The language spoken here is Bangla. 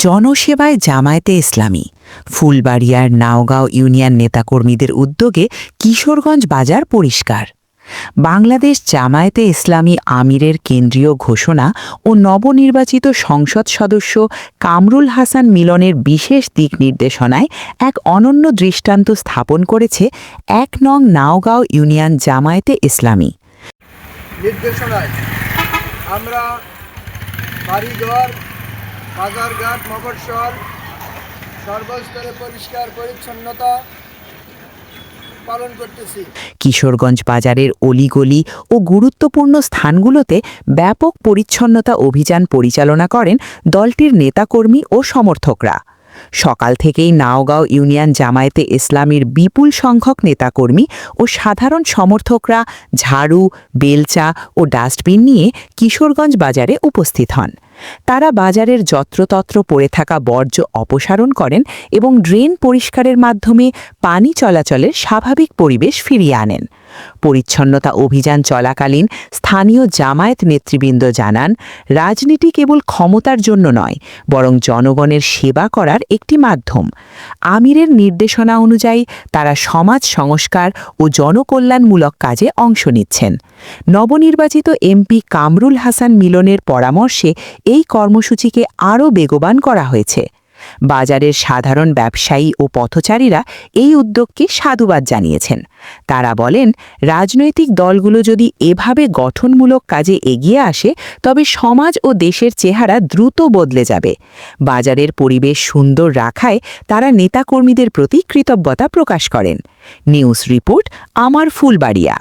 জনসেবায় জামায়াতে ইসলামী। ফুলবাড়িয়ার নাওগাঁও ইউনিয়ন নেতাকর্মীদের উদ্যোগে কিশোরগঞ্জ বাজার পরিষ্কার। বাংলাদেশ জামায়াতে ইসলামী আমিরের কেন্দ্রীয় ঘোষণা ও নবনির্বাচিত সংসদ সদস্য কামরুল হাসান মিলনের বিশেষ দিক নির্দেশনায় এক অনন্য দৃষ্টান্ত স্থাপন করেছে ১ নং নাওগাঁও ইউনিয়ন জামায়াতে ইসলামী। নির্দেশনায় আমরা বাড়িঘর, বাজারঘাট, মফস্বল সর্বস্তরে পরিষ্কার পরিচ্ছন্নতা পালন করতেছি। কিশোরগঞ্জ বাজারের অলিগলি ও গুরুত্বপূর্ণ স্থানগুলোতে ব্যাপক পরিচ্ছন্নতা অভিযান পরিচালনা করেন দলটির নেতাকর্মী ও সমর্থকরা। সকাল থেকেই নাওগাঁও ইউনিয়ন জামায়াতে ইসলামীর বিপুল সংখ্যক নেতাকর্মী ও সাধারণ সমর্থকরা ঝাড়ু, বেলচা ও ডাস্টবিন নিয়ে কিশোরগঞ্জ বাজারে উপস্থিত হন। তারা বাজারের যত্রতত্র পড়ে থাকা বর্জ্য অপসারণ করেন এবং ড্রেন পরিষ্কারের মাধ্যমে পানি চলাচলের স্বাভাবিক পরিবেশ ফিরিয়ে আনেন। পরিচ্ছন্নতা অভিযান চলাকালীন স্থানীয় জামায়াত নেতৃবৃন্দ জানান, রাজনীতি কেবল ক্ষমতার জন্য নয়, বরং জনগণের সেবা করার একটি মাধ্যম। আমিরের নির্দেশনা অনুযায়ী তারা সমাজ সংস্কার ও জনকল্যাণমূলক কাজে অংশ নিচ্ছেন। নবনির্বাচিত এমপি কামরুল হাসান মিলনের পরামর্শে এই কর্মসূচিকে আরও বেগবান করা হয়েছে। বাজারের সাধারণ ব্যবসায়ী ও পথচারীরা এই উদ্যোগকে সাধুবাদ জানিয়েছেন। তারা বলেন, রাজনৈতিক দলগুলো যদি এভাবে গঠনমূলক কাজে এগিয়ে আসে তবে সমাজ ও দেশের চেহারা দ্রুত বদলে যাবে। বাজারের পরিবেশ সুন্দর রাখায় তারা নেতাকর্মীদের প্রতি কৃতজ্ঞতা প্রকাশ করেন। নিউজ রিপোর্ট, আমার ফুলবাড়িয়া।